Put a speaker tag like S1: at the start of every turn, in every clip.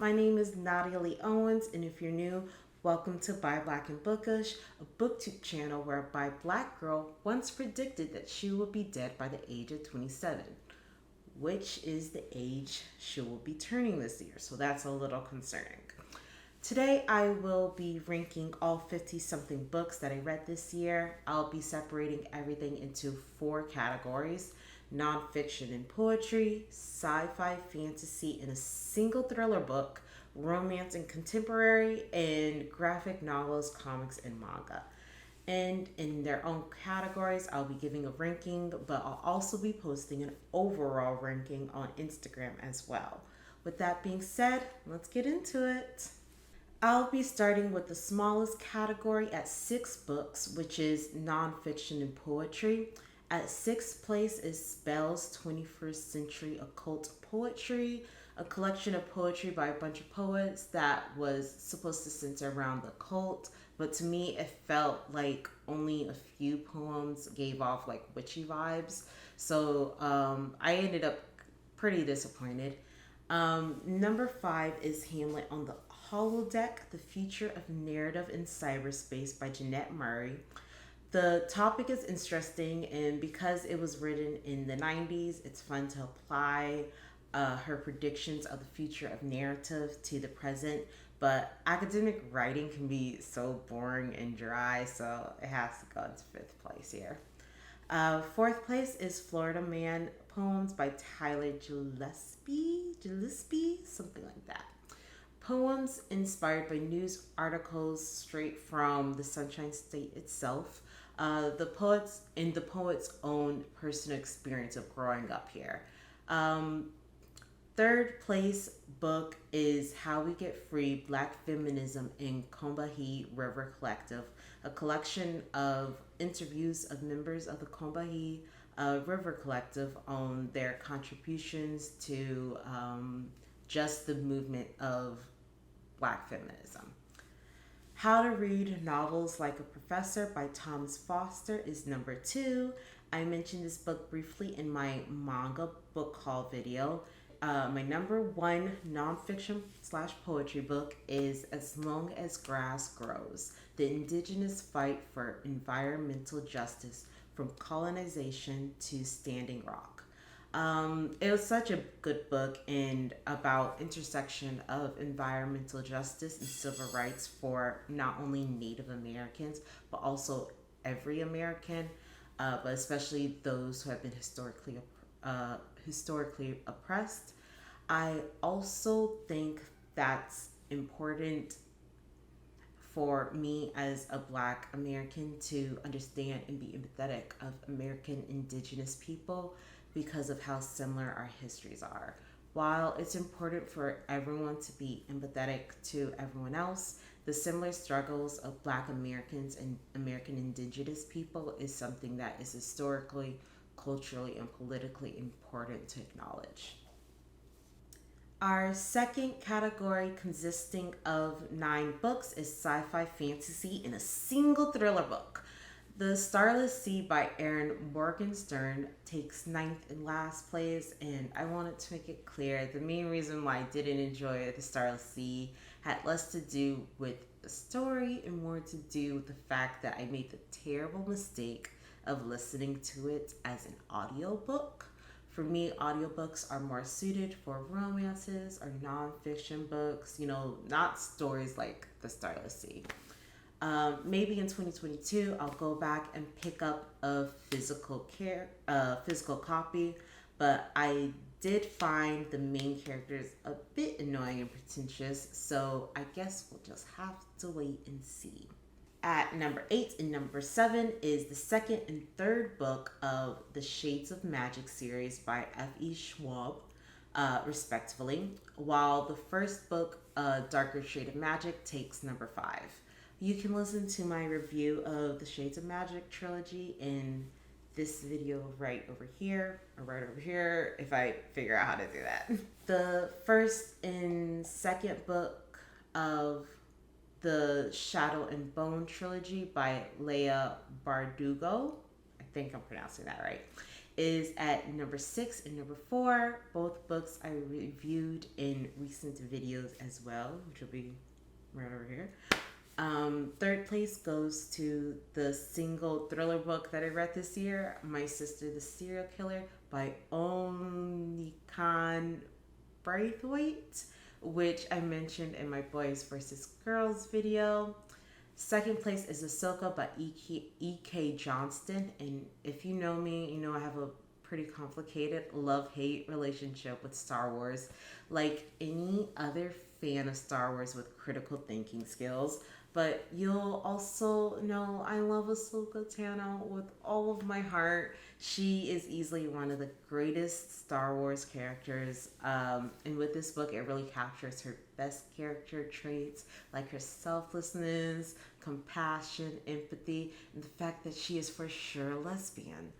S1: My name is Nadia Lee Owens, and if you're new, welcome to By Black and Bookish, a Booktube channel where a bi black girl once predicted that she would be dead by the age of 27, which is the age she will be turning this year, so that's a little concerning. Today, I will be ranking all 50 something books that I read this year. I'll be separating everything into four categories: nonfiction and poetry, sci fi fantasy in a single thriller book, romance and contemporary, and graphic novels, comics, and manga. And in their own categories, I'll be giving a ranking, but I'll also be posting an overall ranking on Instagram as well. With that being said, let's get into it. I'll be starting with the smallest category at 6 books, which is nonfiction and poetry. At sixth place is Spell's 21st Century Occult Poetry, a collection of poetry by a bunch of poets that was supposed to center around the occult, but to me it felt like only a few poems gave off like witchy vibes. So I ended up pretty disappointed. Number 5 is Hamlet on the Holodeck, The Future of Narrative in Cyberspace by Jeanette Murray. The topic is interesting, and because it was written in the 90s, it's fun to apply her predictions of the future of narrative to the present. But academic writing can be so boring and dry, so it has to go into fifth place here. Fourth place is Florida Man Poems by Tyler Gillespie, something like that. Poems inspired by news articles straight from the Sunshine State itself. The poet's own personal experience of growing up here. Third place book is How We Get Free: Black Feminism in Combahee River Collective, a collection of interviews of members of the Combahee River Collective on their contributions to just the movement of Black feminism. How to Read Novels Like a Professor by Thomas Foster is number 2. I mentioned this book briefly in my manga book haul video. My number 1 nonfiction / poetry book is As Long as Grass Grows: The Indigenous Fight for Environmental Justice from Colonization to Standing Rock. It was such a good book and about intersection of environmental justice and civil rights for not only Native Americans but also every American, but especially those who have been historically oppressed. I also think that's important for me as a Black American to understand and be empathetic of American indigenous people because of how similar our histories are. While it's important for everyone to be empathetic to everyone else, the similar struggles of Black Americans and American indigenous people is something that is historically, culturally, and politically important to acknowledge. Our second category, consisting of 9 books, is sci-fi fantasy in a single thriller book. The Starless Sea by Erin Morgenstern takes 9th and last place, and I wanted to make it clear the main reason why I didn't enjoy The Starless Sea had less to do with the story and more to do with the fact that I made the terrible mistake of listening to it as an audiobook. For me, audiobooks are more suited for romances or nonfiction books, not stories like The Starless Sea. Maybe in 2022, I'll go back and pick up a physical copy, but I did find the main characters a bit annoying and pretentious, so I guess we'll just have to wait and see. At number 8 and number 7 is the second and third book of the Shades of Magic series by F.E. Schwab, respectively, while the first book, Darker Shade of Magic, takes number 5. You can listen to my review of the Shades of Magic trilogy in this video right over here, or right over here, if I figure out how to do that. The first and second book of the Shadow and Bone trilogy by Leia Bardugo, I think I'm pronouncing that right, is at number 6 and number 4. Both books I reviewed in recent videos as well, which will be right over here. Third place goes to the single thriller book that I read this year, My Sister the Serial Killer by Onikan Braithwaite, which I mentioned in my Boys vs. Girls video. Second place is Ahsoka by E.K. Johnston. And if you know me, you know I have a pretty complicated love-hate relationship with Star Wars. Like any other fan of Star Wars with critical thinking skills. But you'll also know I love Ahsoka Tano with all of my heart. She is easily one of the greatest Star Wars characters. And with this book, it really captures her best character traits, like her selflessness, compassion, empathy, and the fact that she is for sure a lesbian.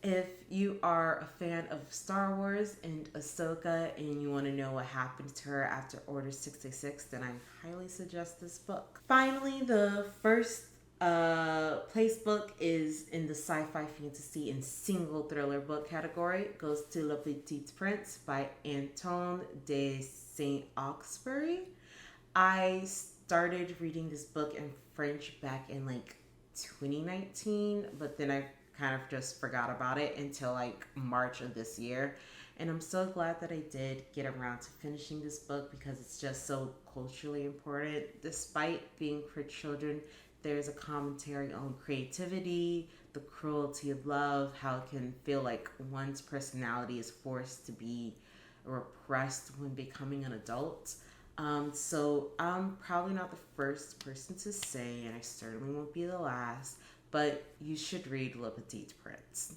S1: If you are a fan of Star Wars and Ahsoka and you want to know what happened to her after Order 66, then I highly suggest this book. Finally, the first place book is in the sci-fi, fantasy, and single thriller book category. It goes to Le Petit Prince by Antoine de Saint-Exupéry. I started reading this book in French back in like 2019, but then I kind of just forgot about it until like March of this year. And I'm so glad that I did get around to finishing this book because it's just so culturally important. Despite being for children, there's a commentary on creativity, the cruelty of love, how it can feel like one's personality is forced to be repressed when becoming an adult. So I'm probably not the first person to say, and I certainly won't be the last, but you should read Le Petit Prince.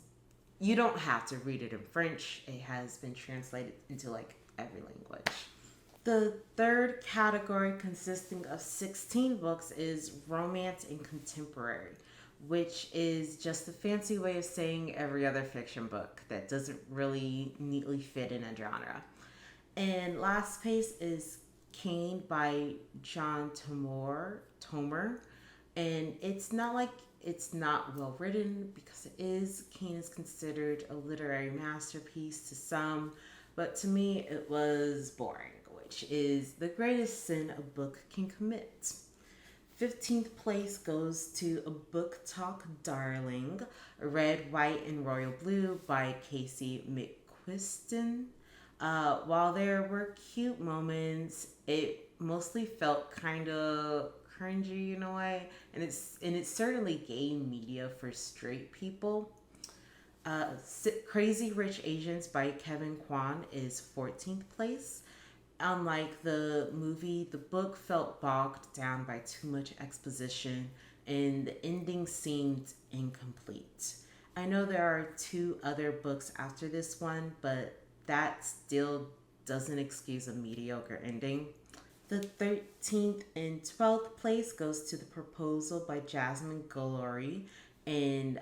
S1: You don't have to read it in French. It has been translated into like every language. The third category, consisting of 16 books, is romance and contemporary, which is just a fancy way of saying every other fiction book that doesn't really neatly fit in a genre. And last place is Cain by John Tomer. And it's not well written because it is. Cain is considered a literary masterpiece to some, but to me it was boring, which is the greatest sin a book can commit. 15th place goes to A Book Talk Darling, Red, White, and Royal Blue by Casey McQuiston. While there were cute moments, it mostly felt kind of cringy in a way, and it certainly gay media for straight people. Crazy Rich Asians by Kevin Kwan is 14th place. Unlike the movie, the book felt bogged down by too much exposition, and the ending seemed incomplete. I know there are 2 other books after this one, but that still doesn't excuse a mediocre ending. The 13th and 12th place goes to The Proposal by Jasmine Guillory and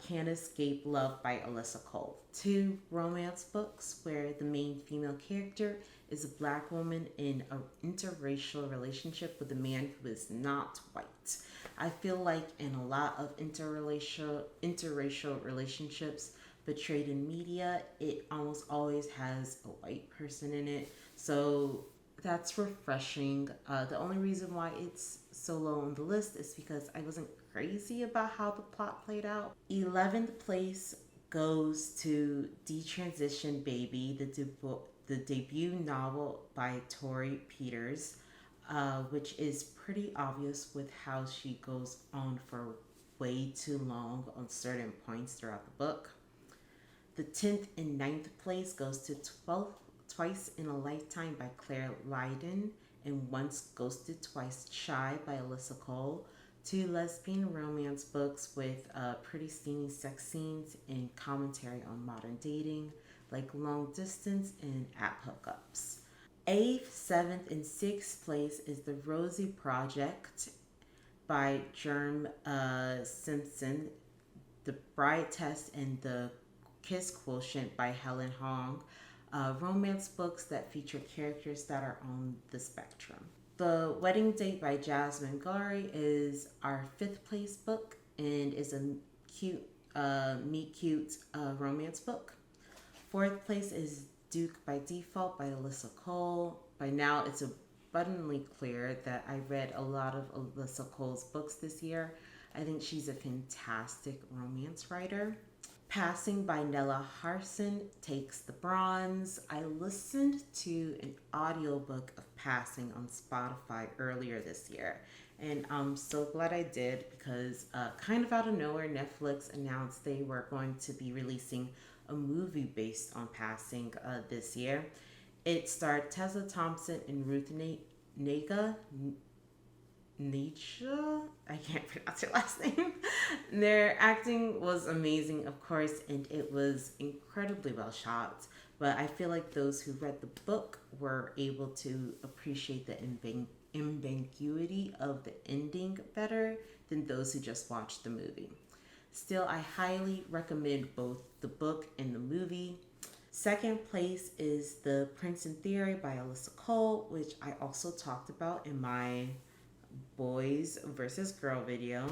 S1: Can't Escape Love by Alyssa Cole. 2 romance books where the main female character is a black woman in an interracial relationship with a man who is not white. I feel like in a lot of interracial relationships portrayed in media, it almost always has a white person in it. So that's refreshing. The only reason why it's so low on the list is because I wasn't crazy about how the plot played out. 11th place goes to Detransition Baby, the debut novel by Tori Peters, which is pretty obvious with how she goes on for way too long on certain points throughout the book. The 10th and 9th place goes to Twice in a Lifetime by Claire Lydon and Once Ghosted, Twice Shy by Alyssa Cole. 2 lesbian romance books with pretty steamy sex scenes and commentary on modern dating, like Long Distance and App Hookups. 8th, 7th, and 6th place is The Rosie Project by Germ Simpson, The Bride Test, and The Kiss Quotient by Helen Hong. Romance books that feature characters that are on the spectrum. The Wedding Date by Jasmine Guillory is our 5th place book and is a cute meet cute romance book. Fourth place is Duke by Default by Alyssa Cole. By now, it's abundantly clear that I read a lot of Alyssa Cole's books this year. I think she's a fantastic romance writer. Passing by Nella Harson takes the bronze. I listened to an audiobook of Passing on Spotify earlier this year, and I'm so glad I did because kind of out of nowhere, Netflix announced they were going to be releasing a movie based on Passing this year. It starred Tessa Thompson and Ruth Nega. Nietzsche? I can't pronounce her last name. Their acting was amazing, of course, and it was incredibly well shot. But I feel like those who read the book were able to appreciate the ambiguity of the ending better than those who just watched the movie. Still, I highly recommend both the book and the movie. Second place is The Prince in Theory by Alyssa Cole, which I also talked about in my boys versus girl video.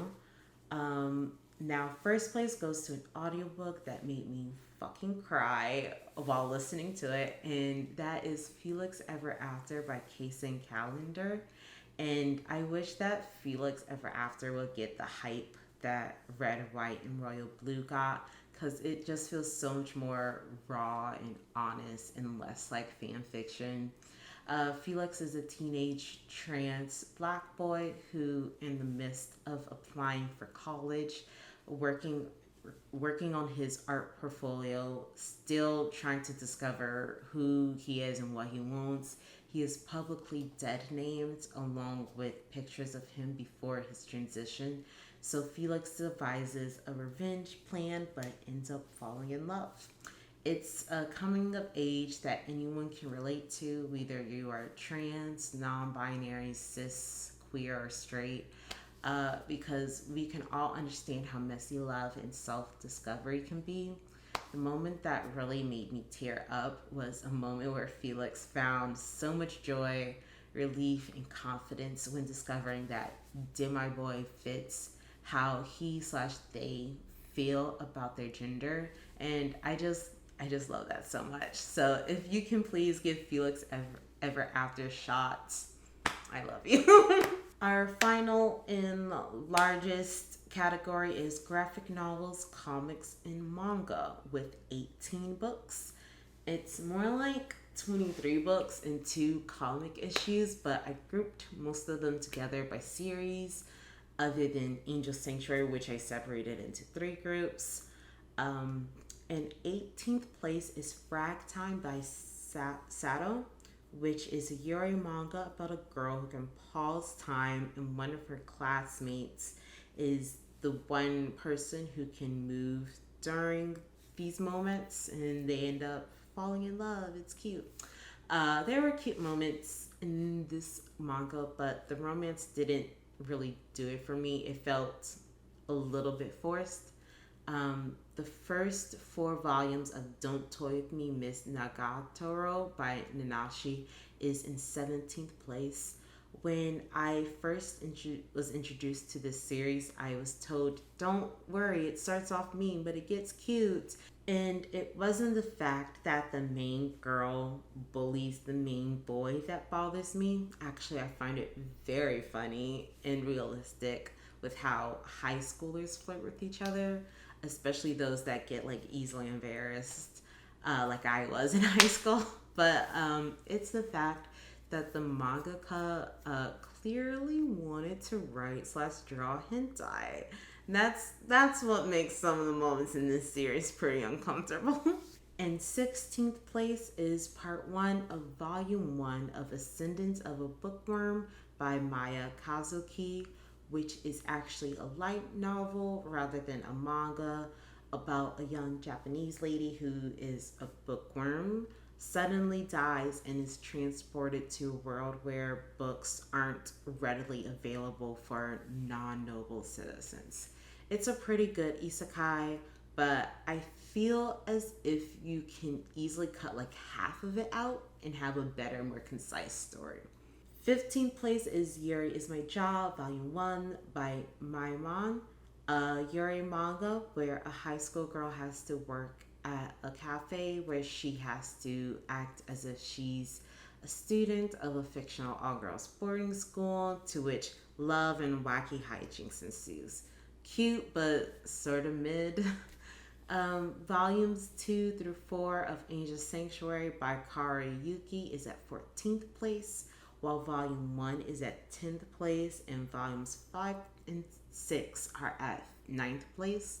S1: Now, first place goes to an audiobook that made me fucking cry while listening to it, and that is Felix Ever After by Kason Calendar. And I wish that Felix Ever After would get the hype that Red, White, and Royal Blue got, because it just feels so much more raw and honest and less like fan fiction. Felix is a teenage trans black boy who, in the midst of applying for college, working on his art portfolio, still trying to discover who he is and what he wants. He is publicly dead named along with pictures of him before his transition. So Felix devises a revenge plan but ends up falling in love. It's a coming of age that anyone can relate to, whether you are trans, non-binary, cis, queer, or straight, because we can all understand how messy love and self-discovery can be. The moment that really made me tear up was a moment where Felix found so much joy, relief, and confidence when discovering that demi-boy fits how he/they feel about their gender, and I just love that so much. So if you can please give Felix Ever After shots, I love you. Our final and largest category is graphic novels, comics, and manga with 18 books. It's more like 23 books and 2 comic issues, but I grouped most of them together by series, other than Angel Sanctuary, which I separated into 3 groups. And 18th place is Frag Time by Sato, which is a Yuri manga about a girl who can pause time, and one of her classmates is the one person who can move during these moments, and they end up falling in love. It's cute. There were cute moments in this manga, but the romance didn't really do it for me. It felt a little bit forced. The first 4 volumes of Don't Toy With Me, Miss Nagatoro by Nanashi is in 17th place. When I first was introduced to this series, I was told, don't worry, it starts off mean, but it gets cute. And it wasn't the fact that the main girl bullies the main boy that bothers me. Actually, I find it very funny and realistic with how high schoolers flirt with each other, especially those that get like easily embarrassed, like I was in high school. But it's the fact that the mangaka clearly wanted to write/draw hentai. That's what makes some of the moments in this series pretty uncomfortable. And 16th place is part 1 of volume 1 of Ascendance of a Bookworm by Maya Kazuki, which is actually a light novel rather than a manga about a young Japanese lady who is a bookworm, suddenly dies and is transported to a world where books aren't readily available for non-noble citizens. It's a pretty good isekai, but I feel as if you can easily cut like half of it out and have a better, more concise story. 15th place is Yuri Is My Job, Volume 1 by Maimon. A Yuri manga where a high school girl has to work at a cafe where she has to act as if she's a student of a fictional all girls boarding school, to which love and wacky hijinks ensues. Cute but sort of mid. Volumes 2 through 4 of Angel Sanctuary by Kari Yuki is at 14th place, while Volume 1 is at 10th place, and Volumes 5 and 6 are at 9th place.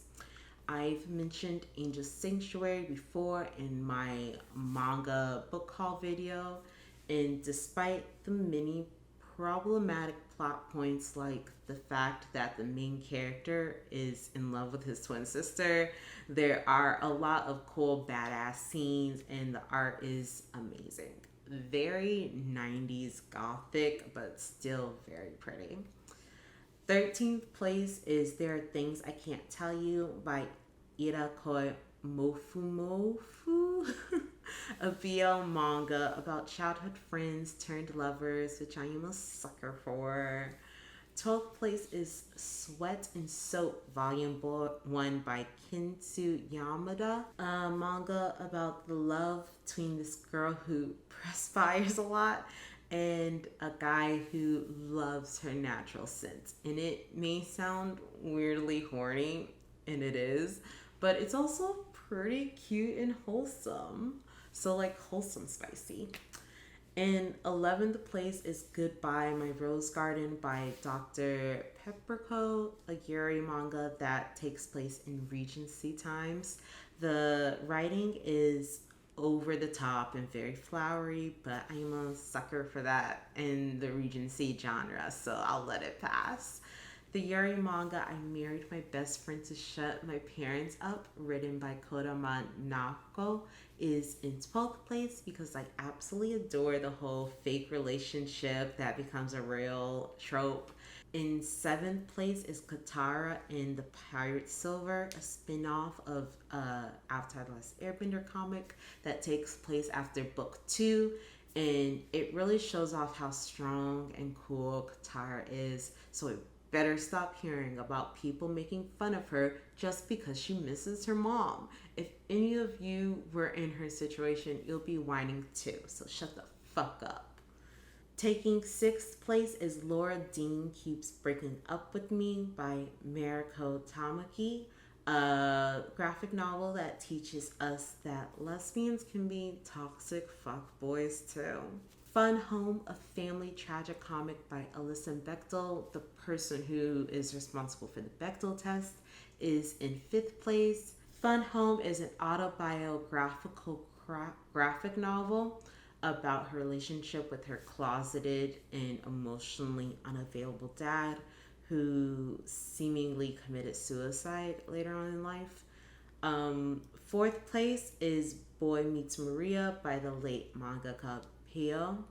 S1: I've mentioned Angel Sanctuary before in my manga book haul video, and despite the many problematic plot points like the fact that the main character is in love with his twin sister, there are a lot of cool badass scenes and the art is amazing. Very 90s gothic, but still very pretty. 13th place is There Are Things I Can't Tell You by Irakoi Mofu, a BL manga about childhood friends turned lovers, which I am a sucker for. 12th place is Sweat and Soap Volume 1 by Kintsu Yamada, a manga about the love between this girl who perspires a lot and a guy who loves her natural scent. And it may sound weirdly horny, and it is, but it's also pretty cute and wholesome. So, like, wholesome spicy. In 11th place is Goodbye My Rose Garden by Dr. Pepperco, a Yuri manga that takes place in Regency times. The writing is over the top and very flowery, but I'm a sucker for that in the Regency genre, so I'll let it pass. The Yuri manga I Married My Best Friend to Shut My Parents Up, written by Kodama Nako, is in 12th place because I absolutely adore the whole fake relationship that becomes a real trope. In 7th place is Katara in The Pirate Silver, a spin-off of Avatar The Last Airbender comic that takes place after book 2, and it really shows off how strong and cool Katara is, so it better stop hearing about people making fun of her just because she misses her mom. If any of you were in her situation, you'll be whining too, so shut the fuck up. Taking 6th place is Laura Dean Keeps Breaking Up With Me by Mariko Tamaki, a graphic novel that teaches us that lesbians can be toxic fuckboys too. Fun Home, a family tragic comic by Alyssa Bechtel, the person who is responsible for the Bechtel test, is in 5th place. Fun Home is an autobiographical graphic novel about her relationship with her closeted and emotionally unavailable dad, who seemingly committed suicide later on in life. 4th place is Boy Meets Maria by the late mangaka Pio.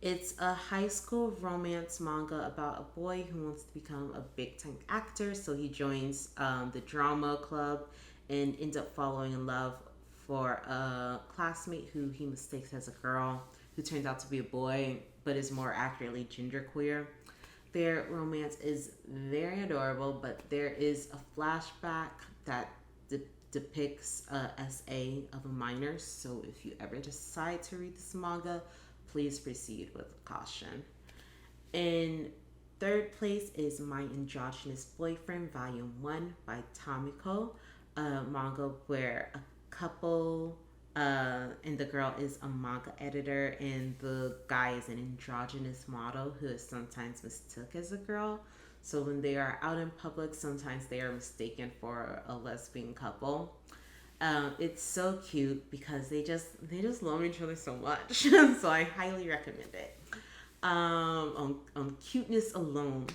S1: It's a high school romance manga about a boy who wants to become a big-time actor, so he joins the drama club and ends up falling in love for a classmate who he mistakes as a girl, who turns out to be a boy, but is more accurately genderqueer. Their romance is very adorable, but there is a flashback that depicts a SA of a minor, so if you ever decide to read this manga, please proceed with caution. In 3rd place is My Androgynous Boyfriend Volume 1 by Tamiko, a manga where a couple and the girl is a manga editor and the guy is an androgynous model who is sometimes mistook as a girl. So when they are out in public, sometimes they are mistaken for a lesbian couple. It's so cute because they just love each other so much. So I highly recommend it. On cuteness alone.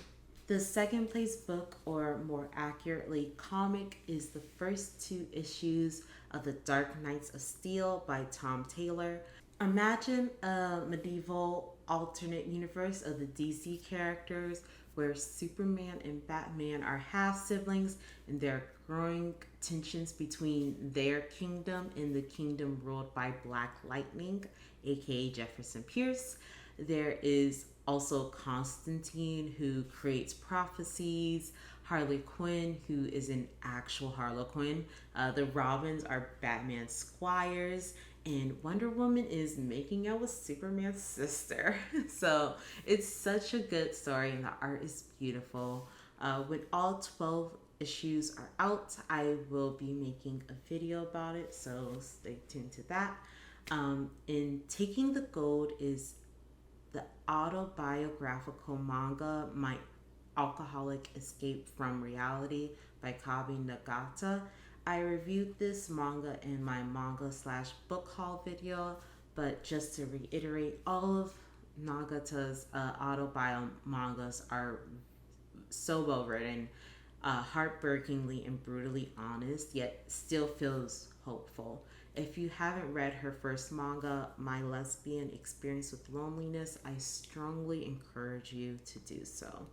S1: The 2nd place book, or more accurately comic, is the first 2 issues of The Dark Knights of Steel by Tom Taylor. Imagine a medieval alternate universe of the DC characters where Superman and Batman are half siblings, and there are growing tensions between their kingdom and the kingdom ruled by Black Lightning, aka Jefferson Pierce. There is also Constantine, who creates prophecies, Harley Quinn, who is an actual Harlequin. The Robins are Batman's squires, and Wonder Woman is making out with Superman's sister. So it's such a good story, and the art is beautiful. When all 12 issues are out, I will be making a video about it, so stay tuned to that. And Taking the Gold is the autobiographical manga My Alcoholic Escape from Reality by Kabi Nagata. I reviewed this manga in my manga slash book haul video, but just to reiterate, all of Nagata's autobio mangas are so well written, heartbreakingly and brutally honest, yet still feels hopeful. If you haven't read her first manga, My Lesbian Experience with Loneliness, I strongly encourage you to do so.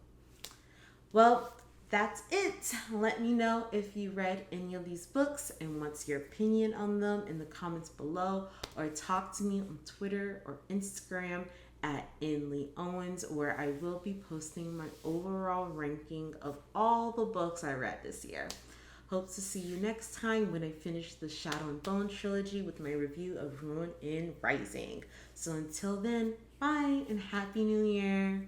S1: Well, that's it. Let me know if you read any of these books and what's your opinion on them in the comments below, or talk to me on Twitter or Instagram at Lee Owens, where I will be posting my overall ranking of all the books I read this year. Hope to see you next time when I finish the Shadow and Bone trilogy with my review of Ruin in Rising. So until then, bye and Happy New Year!